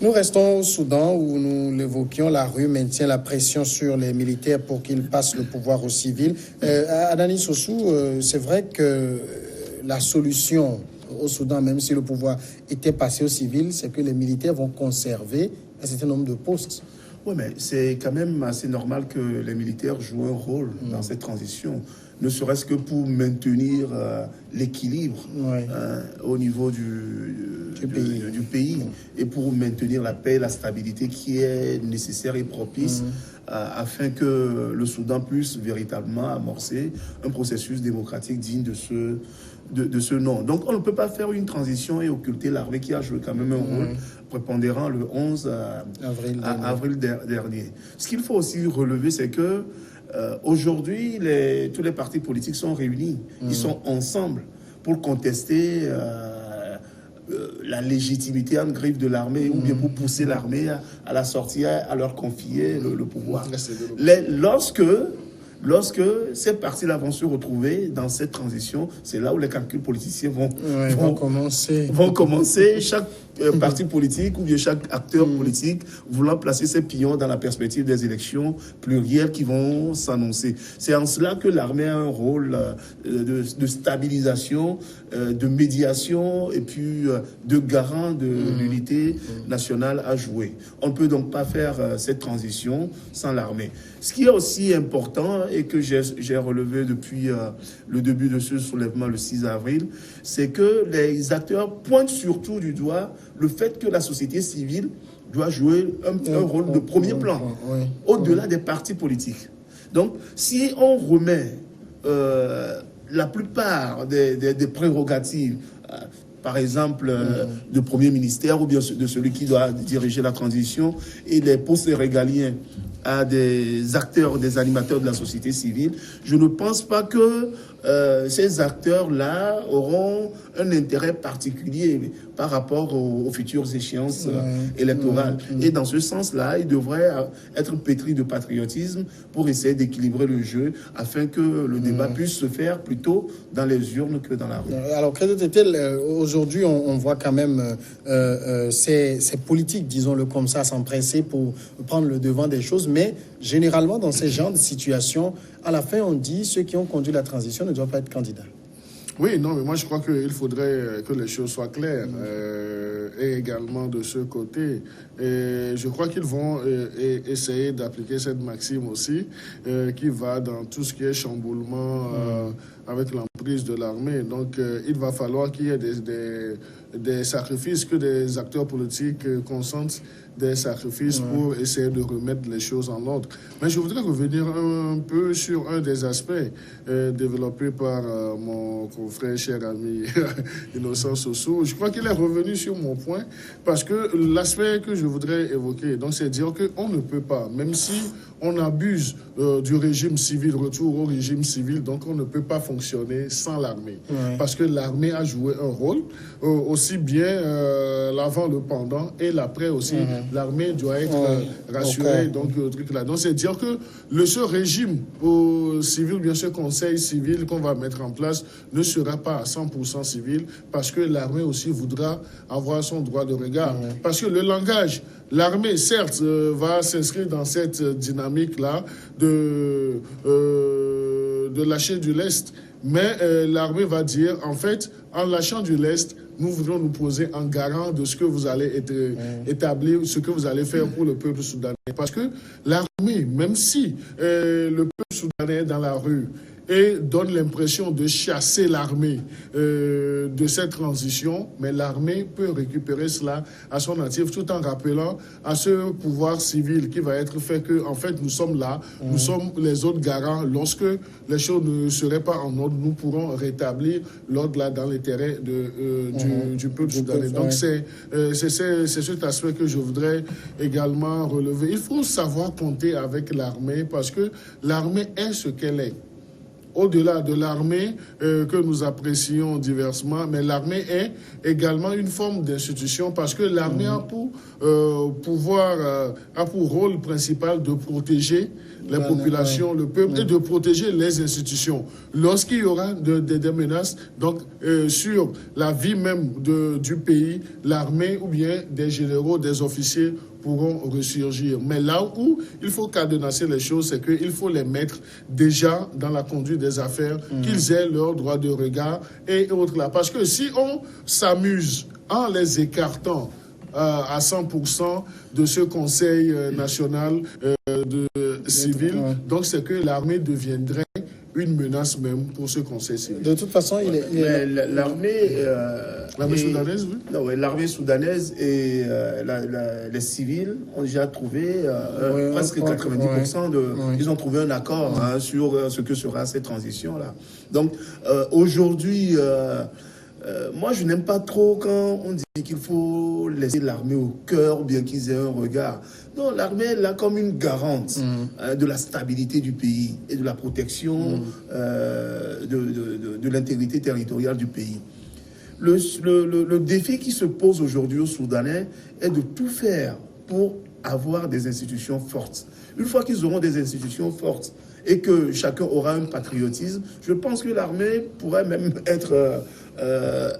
Nous restons au Soudan où nous l'évoquions, la rue maintient la pression sur les militaires pour qu'ils passent le pouvoir aux civils. Adani Sossou, c'est vrai que la solution au Soudan, même si le pouvoir était passé aux civils, c'est que les militaires vont conserver un certain nombre de postes. Oui, mais c'est quand même assez normal que les militaires jouent un rôle dans cette transition, ne serait-ce que pour maintenir l'équilibre au niveau du pays et pour maintenir la paix et la stabilité qui est nécessaire et propice afin que le Soudan puisse véritablement amorcer un processus démocratique digne de ce nom. Donc on ne peut pas faire une transition et occulter l'armée qui a joué quand même un rôle prépondérant le 11 avril dernier. Ce qu'il faut aussi relever, c'est que aujourd'hui, tous les partis politiques sont réunis. Ils sont ensemble pour contester la légitimité en griffe de l'armée ou bien pour pousser l'armée à la sortie, à leur confier le pouvoir. Lorsque ces partis-là vont se retrouver dans cette transition, c'est là où les calculs politiciens vont commencer. Chaque parti politique ou bien chaque acteur politique voulant placer ses pions dans la perspective des élections plurielles qui vont s'annoncer. C'est en cela que l'armée a un rôle de stabilisation, de médiation et puis de garant de l'unité nationale à jouer. On ne peut donc pas faire cette transition sans l'armée. Ce qui est aussi important et que j'ai relevé depuis le début de ce soulèvement le 6 avril, c'est que les acteurs pointent surtout du doigt le fait que la société civile doit jouer un rôle de premier plan, au-delà des partis politiques. Donc, si on remet la plupart des prérogatives, par exemple, de Premier ministère ou bien de celui qui doit diriger la transition et les postes régaliens à des acteurs, des animateurs de la société civile, je ne pense pas que ces acteurs-là auront un intérêt particulier par rapport aux futures échéances électorales. Et dans ce sens-là, ils devraient être pétris de patriotisme pour essayer d'équilibrer le jeu afin que le débat puisse se faire plutôt dans les urnes que dans la rue. Alors, aujourd'hui, on voit quand même ces politiques, disons-le comme ça, s'empresser pour prendre le devant des choses. Mais généralement, dans ces genres de situations, à la fin, on dit ceux qui ont conduit la transition ne doivent pas être candidats. Oui, non, mais moi je crois qu'il faudrait que les choses soient claires et également de ce côté. Et je crois qu'ils vont essayer d'appliquer cette maxime aussi qui va dans tout ce qui est chamboulement avec l'emprise de l'armée. Donc il va falloir qu'il y ait des sacrifices, que des acteurs politiques consentent des sacrifices pour essayer de remettre les choses en ordre. Mais je voudrais revenir un peu sur un des aspects développés par mon confrère, cher ami Innocent Sossou. Je crois qu'il est revenu sur mon point parce que l'aspect que je voudrais évoquer, donc c'est dire qu'on ne peut pas, même si on abuse du régime civil, retour au régime civil, donc on ne peut pas fonctionner sans l'armée. Parce que l'armée a joué un rôle, aussi bien l'avant, le pendant et l'après aussi. L'armée doit être rassurée, donc le truc là. Donc c'est dire que ce régime civil, bien ce conseil civil qu'on va mettre en place ne sera pas à 100% civil parce que l'armée aussi voudra avoir son droit de regard. Parce que le langage, l'armée certes va s'inscrire dans cette dynamique-là de lâcher du lest, mais l'armée va dire, en fait, en lâchant du lest, nous voudrons nous poser en garant de ce que vous allez établir, ce que vous allez faire pour le peuple soudanais. Parce que l'armée, même si le peuple soudanais est dans la rue et donne l'impression de chasser l'armée de cette transition, mais l'armée peut récupérer cela à son actif tout en rappelant à ce pouvoir civil qui va être fait que, en fait, nous sommes là, nous sommes les autres garants. Lorsque les choses ne seraient pas en ordre, nous pourrons rétablir l'ordre là dans les terrains du peuple soudanais. Donc, c'est cet aspect que je voudrais également relever. Il faut savoir compter avec l'armée parce que l'armée est ce qu'elle est. au-delà de l'armée que nous apprécions diversement, mais l'armée est également une forme d'institution parce que l'armée a pour rôle principal de protéger les populations, le peuple, et de protéger les institutions. Lorsqu'il y aura des menaces donc, sur la vie même du pays, l'armée ou bien des généraux, des officiers pourront ressurgir. Mais là où il faut cadenasser les choses, c'est qu'il faut les mettre déjà dans la conduite des affaires, qu'ils aient leur droit de regard et autres là. Parce que si on s'amuse en les écartant à 100% de ce Conseil national civil, donc c'est que l'armée deviendrait une menace même pour ce Conseil civil. De toute façon, l'armée soudanaise, oui. Non, ouais, l'armée soudanaise et les civils ont déjà trouvé presque 90% ils ont trouvé un accord sur ce que sera cette transition-là. Donc aujourd'hui, moi je n'aime pas trop quand on dit qu'il faut laisser l'armée au cœur ou bien qu'ils aient un regard. Non, l'armée est là comme une garante de la stabilité du pays et de la protection de l'intégrité territoriale du pays. Le défi qui se pose aujourd'hui aux Soudanais est de tout faire pour avoir des institutions fortes. Une fois qu'ils auront des institutions fortes et que chacun aura un patriotisme, je pense que l'armée pourrait même être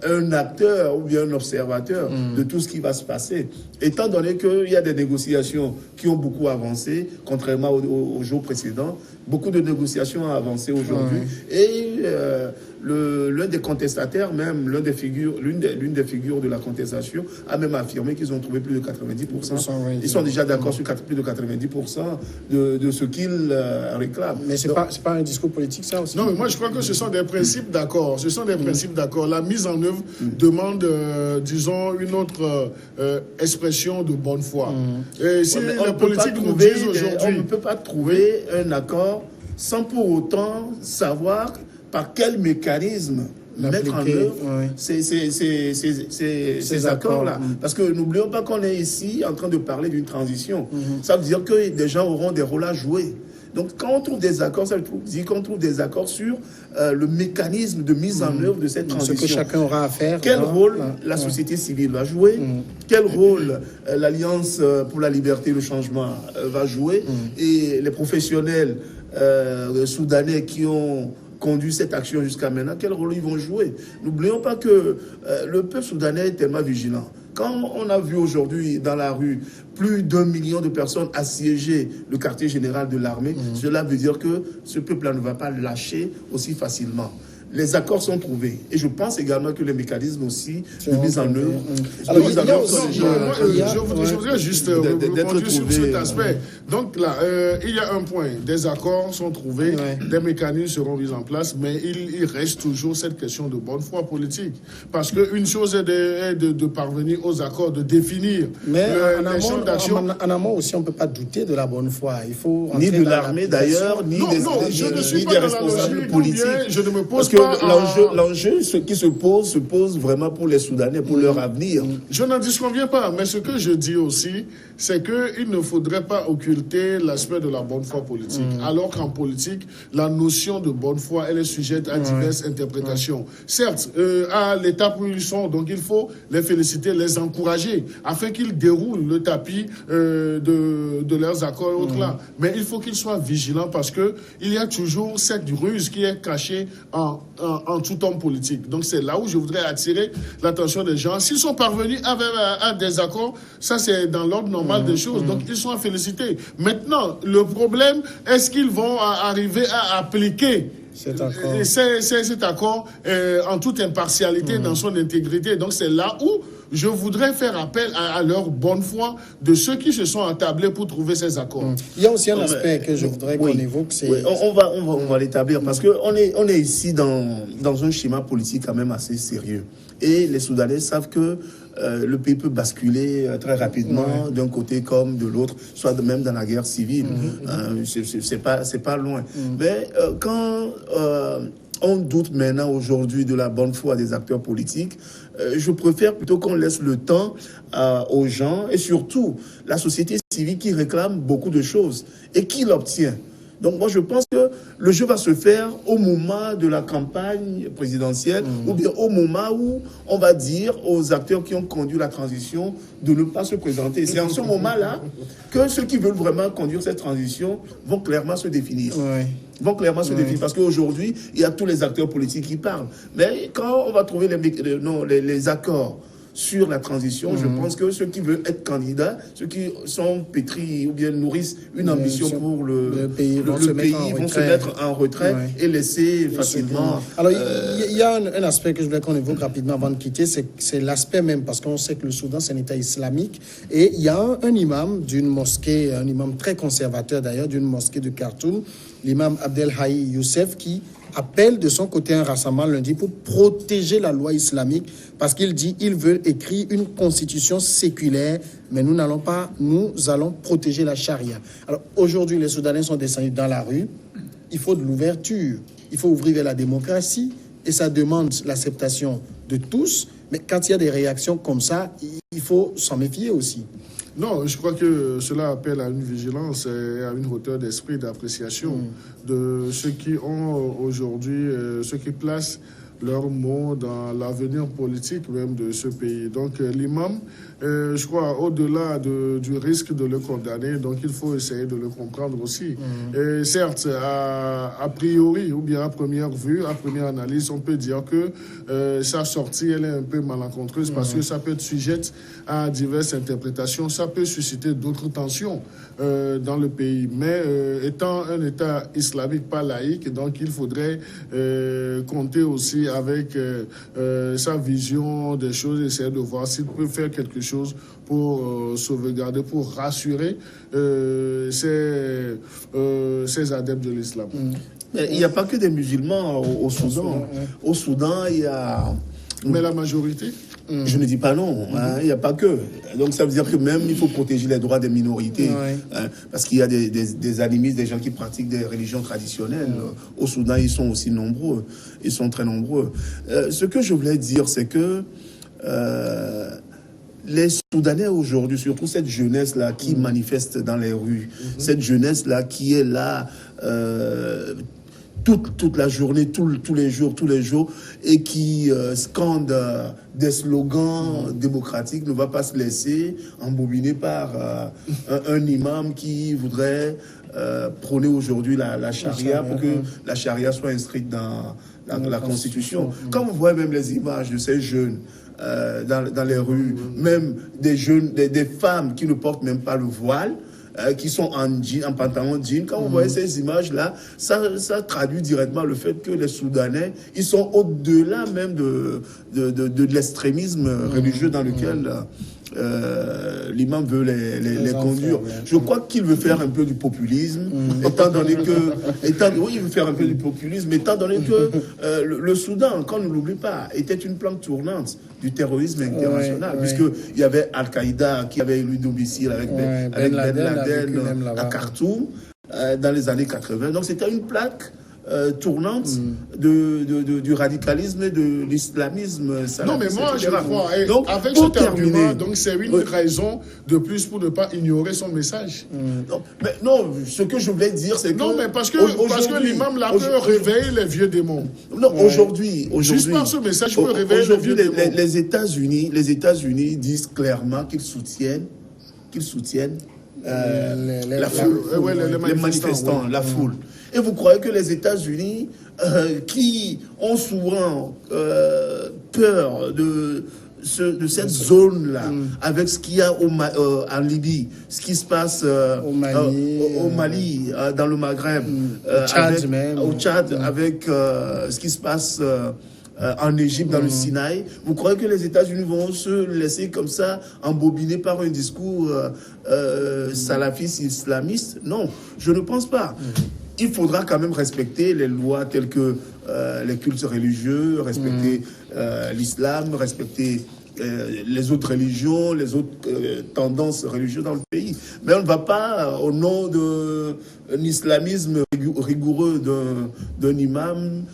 un acteur ou bien un observateur de tout ce qui va se passer. Étant donné qu'il y a des négociations qui ont beaucoup avancé, contrairement aux jours précédents, beaucoup de négociations ont avancé aujourd'hui. Et l'un des contestataires, même l'une des figures de la contestation, a même affirmé qu'ils ont trouvé plus de 90%. Ils sont déjà d'accord sur plus de 90% de ce qu'ils réclament. Mais c'est pas un discours politique, ça aussi? Non, mais moi je crois que ce sont des principes d'accord. Ce sont des principes d'accord. La mise en œuvre demande, disons, une autre expression de bonne foi. Et si les politiques nous disent aujourd'hui... On ne peut pas trouver un accord sans pour autant savoir par quel mécanisme mettre en œuvre ces accords-là. Parce que n'oublions pas qu'on est ici en train de parler d'une transition. Ça veut dire que des gens auront des rôles à jouer. Donc, quand on trouve des accords, ça veut dire qu'on trouve des accords sur le mécanisme de mise en œuvre de cette transition. Ce que chacun aura à faire. Quel rôle la société civile va jouer? Quel rôle l'Alliance pour la liberté et le changement va jouer? Et les professionnels soudanais qui ont conduit cette action jusqu'à maintenant, quel rôle ils vont jouer? N'oublions pas que le peuple soudanais est tellement vigilant. Quand on a vu aujourd'hui dans la rue plus d'1 million de personnes assiéger le quartier général de l'armée, cela veut dire que ce peuple-là ne va pas lâcher aussi facilement. Les accords sont trouvés. Et je pense également que les mécanismes aussi de mise en œuvre... Je voudrais juste rebondir sur cet aspect. Donc là, il y a un point. Des accords sont trouvés, des mécanismes seront mis en place, mais il reste toujours cette question de bonne foi politique. Parce qu'une chose est de parvenir aux accords, de définir les champs d'action. En amont aussi, on ne peut pas douter de la bonne foi. Il faut ni de l'armée d'ailleurs, ni des responsables politiques. Je ne me pose pas... L'enjeu, ce qui se pose vraiment pour les Soudanais, pour leur avenir. Je n'en disconviens pas, mais ce que je dis aussi, c'est qu'il ne faudrait pas occulter l'aspect de la bonne foi politique. Alors qu'en politique, la notion de bonne foi, elle est sujette à diverses interprétations. Certes, à l'étape où ils sont, donc il faut les féliciter, les encourager, afin qu'ils déroulent le tapis de leurs accords et autres là. Mais il faut qu'ils soient vigilants parce qu'il y a toujours cette ruse qui est cachée en tout homme politique. Donc c'est là où je voudrais attirer l'attention des gens. S'ils sont parvenus à des accords, ça c'est dans l'ordre normal des choses. Donc ils sont à féliciter. Maintenant, le problème, est-ce qu'ils vont arriver à appliquer cet accord en toute impartialité, dans son intégrité? Donc c'est là où je voudrais faire appel à leur bonne foi de ceux qui se sont attablés pour trouver ces accords. Il y a aussi un aspect que je voudrais qu'on évoque. On va l'établir parce qu'on est ici dans un schéma politique quand même assez sérieux. Et les Soudanais savent que le pays peut basculer très rapidement d'un côté comme de l'autre, soit même dans la guerre civile. C'est pas loin. Mais quand on doute maintenant aujourd'hui de la bonne foi des acteurs politiques, je préfère plutôt qu'on laisse le temps aux gens et surtout la société civile qui réclame beaucoup de choses et qui l'obtient. Donc moi je pense que le jeu va se faire au moment de la campagne présidentielle ou bien au moment où on va dire aux acteurs qui ont conduit la transition de ne pas se présenter. C'est en ce moment-là que ceux qui veulent vraiment conduire cette transition vont clairement se définir. Vont clairement se définir. Parce qu'aujourd'hui, il y a tous les acteurs politiques qui parlent. Mais quand on va trouver les accords sur la transition, je pense que ceux qui veulent être candidats, ceux qui sont pétris ou bien nourrissent une ambition pour le pays vont se mettre en retrait et laisser facilement... Alors, il y a un aspect que je voulais qu'on évoque rapidement avant de quitter, c'est l'aspect même, parce qu'on sait que le Soudan, c'est un État islamique, et il y a un imam d'une mosquée, un imam très conservateur d'ailleurs, d'une mosquée de Khartoum, l'imam Abdelhaï Youssef, qui appelle de son côté un rassemblement lundi pour protéger la loi islamique, parce qu'il dit qu'il veut écrire une constitution séculaire, mais nous allons protéger la charia. Alors aujourd'hui, les Soudanais sont descendus dans la rue, il faut de l'ouverture, il faut ouvrir vers la démocratie, et ça demande l'acceptation de tous, mais quand il y a des réactions comme ça, il faut s'en méfier aussi. Non, je crois que cela appelle à une vigilance et à une hauteur d'esprit, d'appréciation de ceux qui ont aujourd'hui, ceux qui placent leurs mots dans l'avenir politique même de ce pays. Donc l'imam, je crois, au-delà du risque de le condamner, donc il faut essayer de le comprendre aussi. Et certes, a priori, ou bien à première vue, à première analyse, on peut dire que sa sortie, elle est un peu malencontreuse parce que ça peut être sujette à diverses interprétations, ça peut susciter d'autres tensions dans le pays. Mais étant un État islamique pas laïque, donc il faudrait compter aussi avec sa vision des choses, essayer de voir s'il peut faire quelque chose pour sauvegarder, pour rassurer ces adeptes de l'islam. Il n'y a pas que des musulmans au Soudan. Au Soudan, il y a... Mais la majorité? Je ne dis pas non, il n'y a pas que. Donc ça veut dire que même il faut protéger les droits des minorités. Parce qu'il y a des animistes, des gens qui pratiquent des religions traditionnelles. Au Soudan, ils sont aussi nombreux. Ils sont très nombreux. Ce que je voulais dire, c'est que les Soudanais aujourd'hui, surtout cette jeunesse-là qui manifeste dans les rues, cette jeunesse-là qui est là toute la journée, tous les jours, et qui scande des slogans démocratiques, ne va pas se laisser embobiner par un imam qui voudrait prôner aujourd'hui la charia pour que la charia soit inscrite dans la Constitution. Quand vous voyez même les images de ces jeunes dans les rues, même des jeunes, des femmes qui ne portent même pas le voile, qui sont en jean, en pantalon jean. Quand vous voyez ces images-là, ça traduit directement le fait que les Soudanais, ils sont au-delà même de l'extrémisme religieux dans lequel l'imam veut les conduire. Je crois qu'il veut faire un peu du populisme, étant donné que... oui, il veut faire un peu du populisme, étant donné que le Soudan, quand on ne l'oublie pas, était une plante tournante du terrorisme international, puisqu'il y avait Al-Qaïda qui avait élu domicile avec Ben Laden à Khartoum dans les années 80. Donc c'était une plaque tournante du radicalisme et de l'islamisme. Non, mais moi, je crois. Donc, avec cet argument, donc c'est une raison de plus pour ne pas ignorer son message. Non, ce que je voulais dire, c'est que... Non, mais parce que l'imam là peut réveiller les vieux démons. Non, aujourd'hui... Juste par ce message peut réveiller les vieux démons. Les États-Unis disent clairement qu'ils soutiennent la foule, les manifestants, la foule. Et vous croyez que les États-Unis, qui ont souvent peur de cette zone-là, avec ce qu'il y a en Libye, ce qui se passe au Mali, dans le Maghreb, au Tchad, avec ce qui se passe en Égypte, dans le Sinaï, vous croyez que les États-Unis vont se laisser comme ça embobiner par un discours salafiste, islamiste? Non, je ne pense pas. Il faudra quand même respecter les lois telles que les cultes religieux, respecter l'islam, respecter les autres religions, les autres tendances religieuses dans le pays. Mais on ne va pas, au nom d'un islamisme rigoureux d'un imam,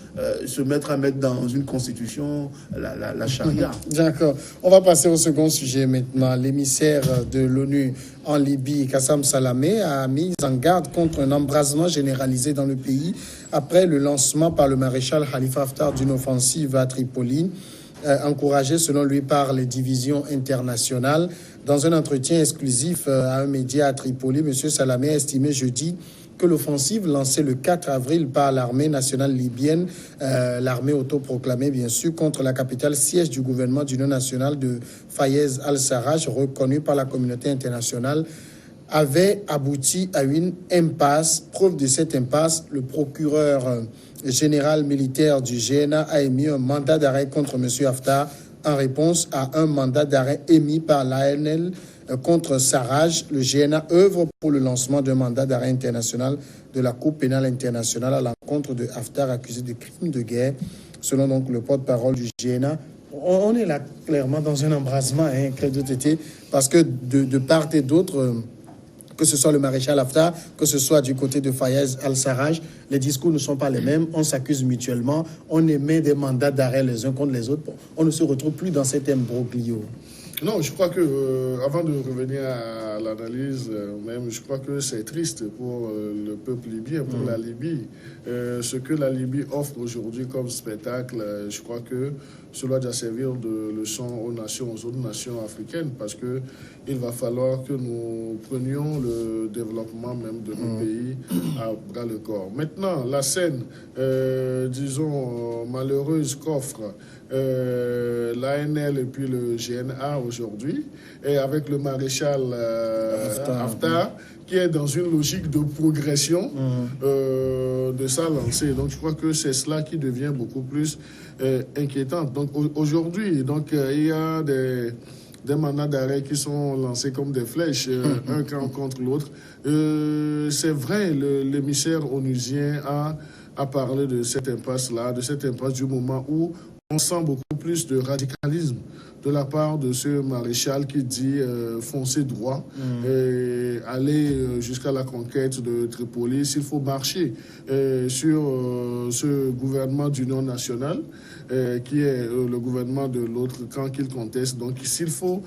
se mettre à mettre dans une constitution la charia. D'accord. On va passer au second sujet maintenant. L'émissaire de l'ONU en Libye, Qassam Salamé, a mis en garde contre un embrasement généralisé dans le pays après le lancement par le maréchal Khalifa Haftar d'une offensive à Tripoli, encouragée selon lui par les divisions internationales. Dans un entretien exclusif à un média à Tripoli, M. Salamé a estimé jeudi que l'offensive lancée le 4 avril par l'armée nationale libyenne, l'armée autoproclamée bien sûr, contre la capitale siège du gouvernement d'union nationale de Fayez al-Sarraj, reconnu par la communauté internationale, avait abouti à une impasse. Preuve de cette impasse, le procureur général militaire du GNA a émis un mandat d'arrêt contre M. Haftar en réponse à un mandat d'arrêt émis par l'ANL contre Sarraj. Le GNA œuvre pour le lancement d'un mandat d'arrêt international de la Cour pénale internationale à l'encontre de Haftar accusé de crimes de guerre, selon donc le porte-parole du GNA. On est là clairement dans un embrasement, parce que de part et d'autre, que ce soit le maréchal Haftar, que ce soit du côté de Fayez al-Sarraj, les discours ne sont pas les mêmes, on s'accuse mutuellement, on émet des mandats d'arrêt les uns contre les autres, on ne se retrouve plus dans cet imbroglio. Non, je crois que, avant de revenir à l'analyse, même, je crois que c'est triste pour le peuple libyen, pour la Libye. Ce que la Libye offre aujourd'hui comme spectacle, je crois que cela doit servir de leçon aux nations, aux autres nations africaines, parce que il va falloir que nous prenions le développement même de nos pays à bras le corps. Maintenant, la scène, disons, malheureuse qu'offre l'ANL et puis le GNA aujourd'hui, et avec le maréchal Haftar, qui est dans une logique de progression de sa lancée. Donc je crois que c'est cela qui devient beaucoup plus inquiétant. Donc aujourd'hui, il y a des mandats d'arrêt qui sont lancés comme des flèches, un camp contre l'autre. C'est vrai, l'émissaire onusien a parlé de cette impasse-là, de cette impasse du moment où on sent beaucoup plus de radicalisme de la part de ce maréchal qui dit foncer droit, et aller jusqu'à la conquête de Tripoli. S'il faut marcher sur ce gouvernement d'union nationale, qui est le gouvernement de l'autre camp qu'il conteste. Donc s'il faut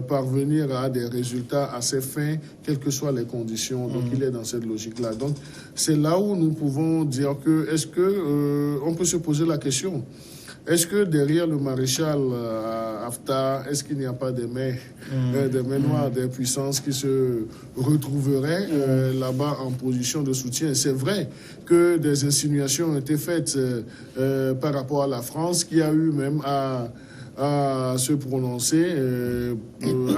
parvenir à des résultats assez fins, quelles que soient les conditions, donc il est dans cette logique-là. Donc c'est là où nous pouvons dire que, est-ce que on peut se poser la question, est-ce que derrière le maréchal Haftar, est-ce qu'il n'y a pas des mains noires, des puissances qui se retrouveraient là-bas en position de soutien? C'est vrai que des insinuations ont été faites par rapport à la France, qui a eu même à se prononcer,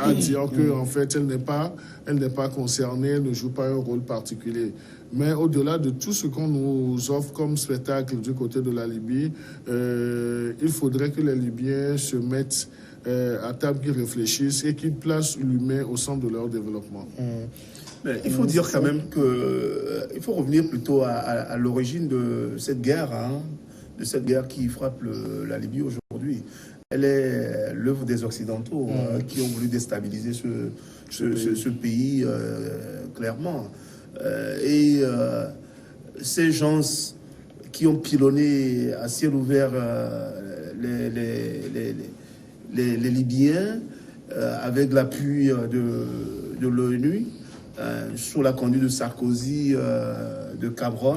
à dire que en fait elle n'est pas concernée, elle ne joue pas un rôle particulier. Mais au-delà de tout ce qu'on nous offre comme spectacle du côté de la Libye, il faudrait que les Libyens se mettent à table, qu'ils réfléchissent et qu'ils placent l'humain au centre de leur développement. Mais il faut dire quand même qu'il faut revenir plutôt à l'origine de cette guerre, de cette guerre qui frappe la Libye aujourd'hui. Elle est l'œuvre des Occidentaux qui ont voulu déstabiliser ce pays, clairement. Ces gens qui ont pilonné à ciel ouvert les Libyens avec l'appui de l'ONU, sous la conduite de Sarkozy, de Cabron.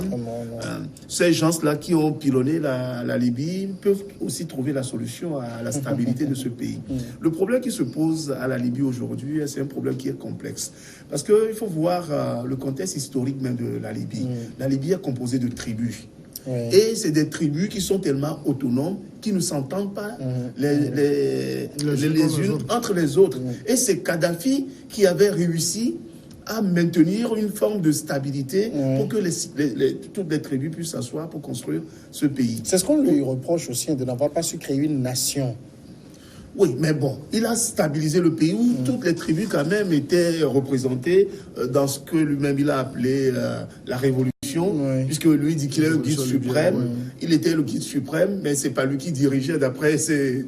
Ces gens-là qui ont pilonné la Libye peuvent aussi trouver la solution à la stabilité de ce pays. Le problème qui se pose à la Libye aujourd'hui, c'est un problème qui est complexe. Parce qu'il faut voir le contexte historique même de la Libye. La Libye est composée de tribus. Et c'est des tribus qui sont tellement autonomes qui ne s'entendent pas les unes entre les autres. Et c'est Kadhafi qui avait réussi à maintenir une forme de stabilité pour que toutes les tribus puissent s'asseoir pour construire ce pays. C'est ce qu'on lui reproche aussi, de n'avoir pas su créer une nation. Oui, mais bon, il a stabilisé le pays où toutes les tribus quand même étaient représentées dans ce que lui-même il a appelé la révolution, puisque lui dit qu'il est le guide suprême. Il était le guide suprême, mais c'est pas lui qui dirigeait, d'après ses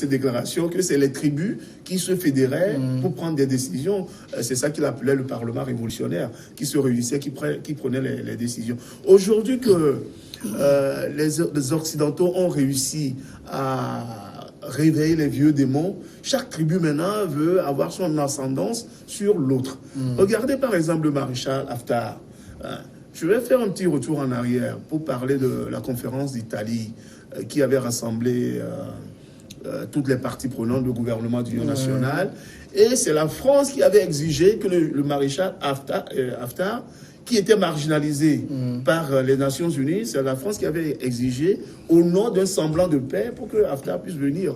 déclarations, que c'est les tribus qui se fédéraient pour prendre des décisions. C'est ça qu'il appelait le Parlement révolutionnaire, qui se réunissait, qui prenait les décisions. Aujourd'hui que les Occidentaux ont réussi à réveiller les vieux démons, chaque tribu maintenant veut avoir son ascendance sur l'autre. Regardez par exemple le maréchal Haftar. Je vais faire un petit retour en arrière pour parler de la conférence d'Italie qui avait rassemblé toutes les parties prenantes du gouvernement d'union nationale. Et c'est la France qui avait exigé que le maréchal Haftar, qui était marginalisé par les Nations Unies, c'est la France qui avait exigé, au nom d'un semblant de paix, pour que Haftar puisse venir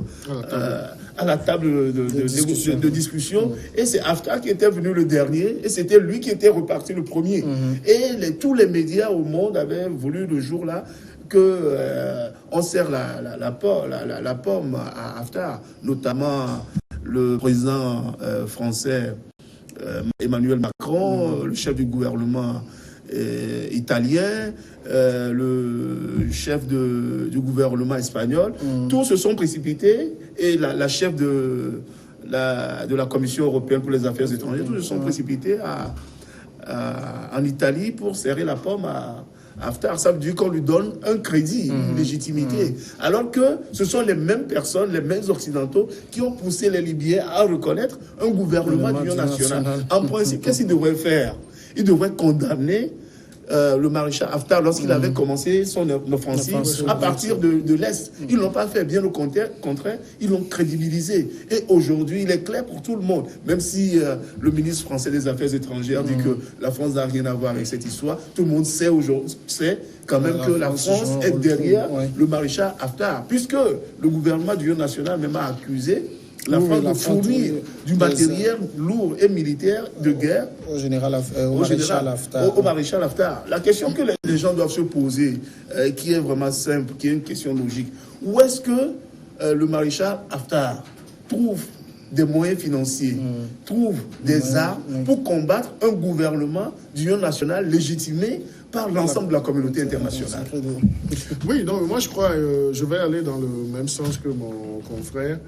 à la table de discussion. Et c'est Haftar qui était venu le dernier, et c'était lui qui était reparti le premier. Et tous les médias au monde avaient voulu le jour-là que on serre la pomme à Haftar, notamment le président français Emmanuel Macron, le chef du gouvernement italien, le chef du gouvernement espagnol. Tous se sont précipités, et la chef de la Commission européenne pour les affaires étrangères, tous se sont précipités en Italie pour serrer la pomme à Haftar. Ça veut dire qu'on lui donne un crédit, une légitimité. Alors que ce sont les mêmes personnes, les mêmes occidentaux qui ont poussé les Libyens à reconnaître un gouvernement d'union nationale. En principe, qu'est-ce qu'ils devraient faire? Ils devraient condamner le maréchal Haftar lorsqu'il avait commencé son offensive à partir de l'Est. Ils ne l'ont pas fait, bien au contraire, ils l'ont crédibilisé. Et aujourd'hui, il est clair pour tout le monde, même si le ministre français des Affaires étrangères dit que la France n'a rien à voir avec cette histoire, tout le monde sait aujourd'hui, quand même que la France est derrière le maréchal Haftar, puisque le gouvernement d'union nationale même a accusé la France de fournir du matériel lourd et militaire de guerre au maréchal Haftar. La question que les gens doivent se poser, qui est vraiment simple, qui est une question logique, où est-ce que le maréchal Haftar trouve des moyens financiers, trouve des armes pour combattre un gouvernement d'union nationale légitimé par l'ensemble de la communauté internationale? Oui, non, moi je crois, je vais aller dans le même sens que mon confrère,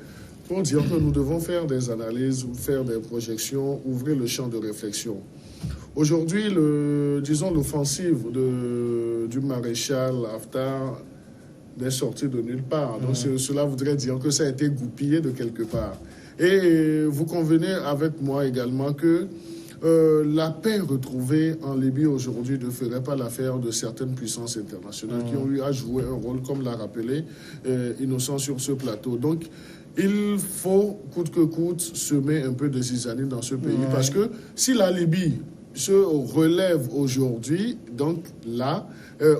pour dire que nous devons faire des analyses, faire des projections, ouvrir le champ de réflexion. Aujourd'hui, l'offensive du maréchal Haftar n'est sortie de nulle part. Donc cela voudrait dire que ça a été goupillé de quelque part. Et vous convenez avec moi également que la paix retrouvée en Libye aujourd'hui ne ferait pas l'affaire de certaines puissances internationales qui ont eu à jouer un rôle, comme l'a rappelé Innocent sur ce plateau. Donc, il faut, coûte que coûte, semer un peu de zizanie dans ce pays. Parce que si la Libye se relève aujourd'hui, donc là,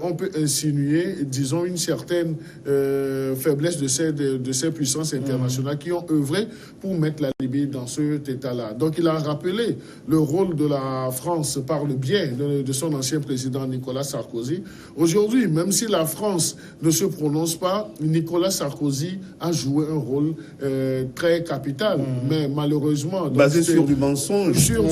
on peut insinuer, disons, une certaine faiblesse de ces puissances internationales qui ont œuvré pour mettre la Libye dans cet état-là. Donc il a rappelé le rôle de la France par le biais de son ancien président Nicolas Sarkozy. Aujourd'hui, même si la France ne se prononce pas, Nicolas Sarkozy a joué un rôle très capital. Mais malheureusement... Basé sur du mensonge. Sur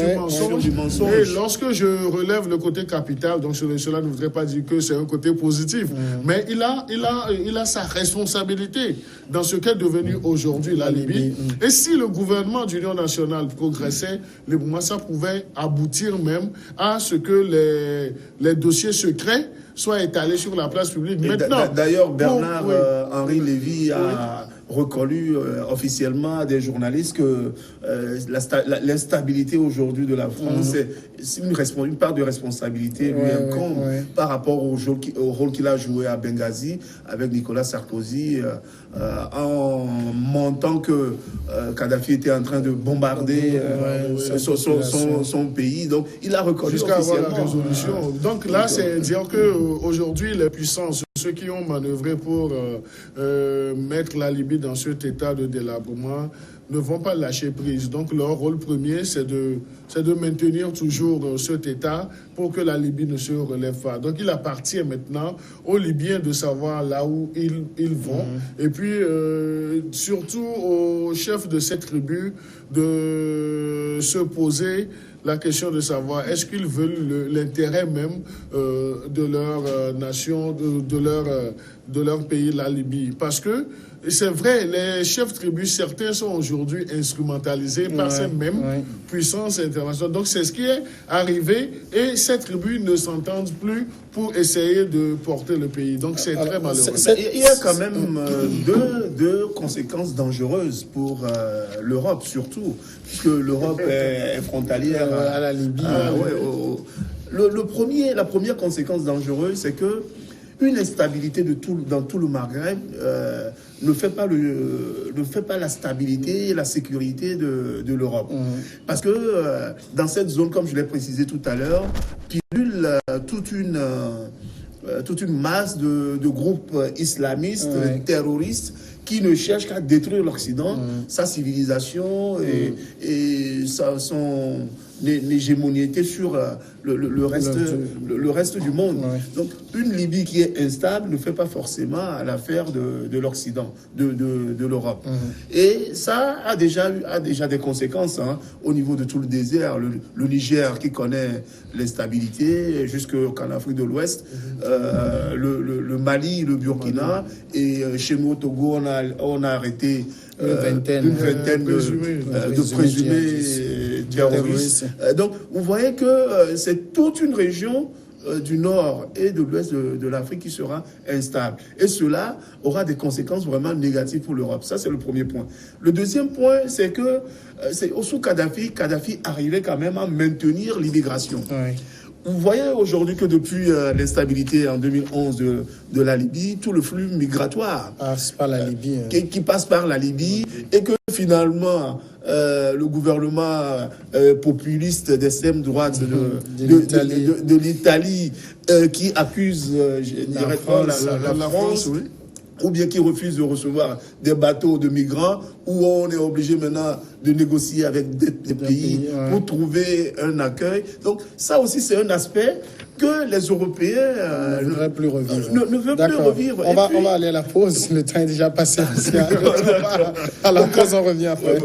du mensonge. Et lorsque je relève le côté capital, donc cela ne voudrait pas dire que c'est un côté positif, mais il a sa responsabilité dans ce qu'est devenu aujourd'hui la Libye. Et si le gouvernement d'union nationale progressait, ça pouvait aboutir même à ce que les dossiers secrets soient étalés sur la place publique. D'ailleurs, Bernard-Henri Lévy a reconnu officiellement à des journalistes que l'instabilité aujourd'hui de la France, c'est une part de responsabilité lui incombe par rapport au rôle qu'il a joué à Benghazi avec Nicolas Sarkozy en montant que Kadhafi était en train de bombarder son pays. Donc, il a reconnu jusqu'à avoir la officiellement. résolution. Donc là, c'est dire qu'aujourd'hui, les puissances, ceux qui ont manœuvré pour mettre la Libye dans cet état de délabrement, ne vont pas lâcher prise. Donc leur rôle premier, c'est de maintenir toujours cet état pour que la Libye ne se relève pas. Donc il appartient maintenant aux Libyens de savoir là où ils vont. Et puis surtout aux chefs de cette tribu de se poser la question de savoir est-ce qu'ils veulent l'intérêt même de leur nation, de leur pays, la Libye. Parce que c'est vrai, les chefs tribus, certains sont aujourd'hui instrumentalisés par ces mêmes puissances internationales. Donc c'est ce qui est arrivé et ces tribus ne s'entendent plus pour essayer de porter le pays. Donc c'est très malheureux. Il y a quand même deux conséquences dangereuses pour l'Europe surtout, puisque l'Europe est frontalière à la Libye. La première conséquence dangereuse, c'est que une instabilité dans tout le Maghreb ne fait pas la stabilité et la sécurité de l'Europe. Parce que dans cette zone, comme je l'ai précisé tout à l'heure, pullule toute une masse de groupes islamistes, terroristes, qui ne cherchent qu'à détruire l'Occident, sa civilisation et son hégémoniété sur le reste du monde. Donc, une Libye qui est instable ne fait pas forcément à l'affaire de l'Occident, de l'Europe. Et ça a déjà des conséquences au niveau de tout le désert. Le Niger qui connaît l'instabilité jusqu'en Afrique de l'Ouest, le Mali, le Burkina, et chez nous au Togo, on a arrêté une vingtaine de présumés terroristes. Donc, vous voyez que c'est toute une région du nord et de l'ouest de l'Afrique qui sera instable. Et cela aura des conséquences vraiment négatives pour l'Europe. Ça, c'est le premier point. Le deuxième point, c'est que sous Kadhafi arrivait quand même à maintenir l'immigration. Vous voyez aujourd'hui que depuis l'instabilité en 2011 de la Libye, tout le flux migratoire passe par la Libye, qui passe par la Libye, et que finalement le gouvernement populiste d'extrême droite de l'Italie qui accuse la France, ou bien qui refuse de recevoir des bateaux de migrants, où on est obligé maintenant de négocier avec des pays pour trouver un accueil. Donc ça aussi, c'est un aspect que les Européens ne veulent plus revivre. Ne veulent plus revivre. On va aller à la pause. Le temps est déjà passé. À la pause, on revient après.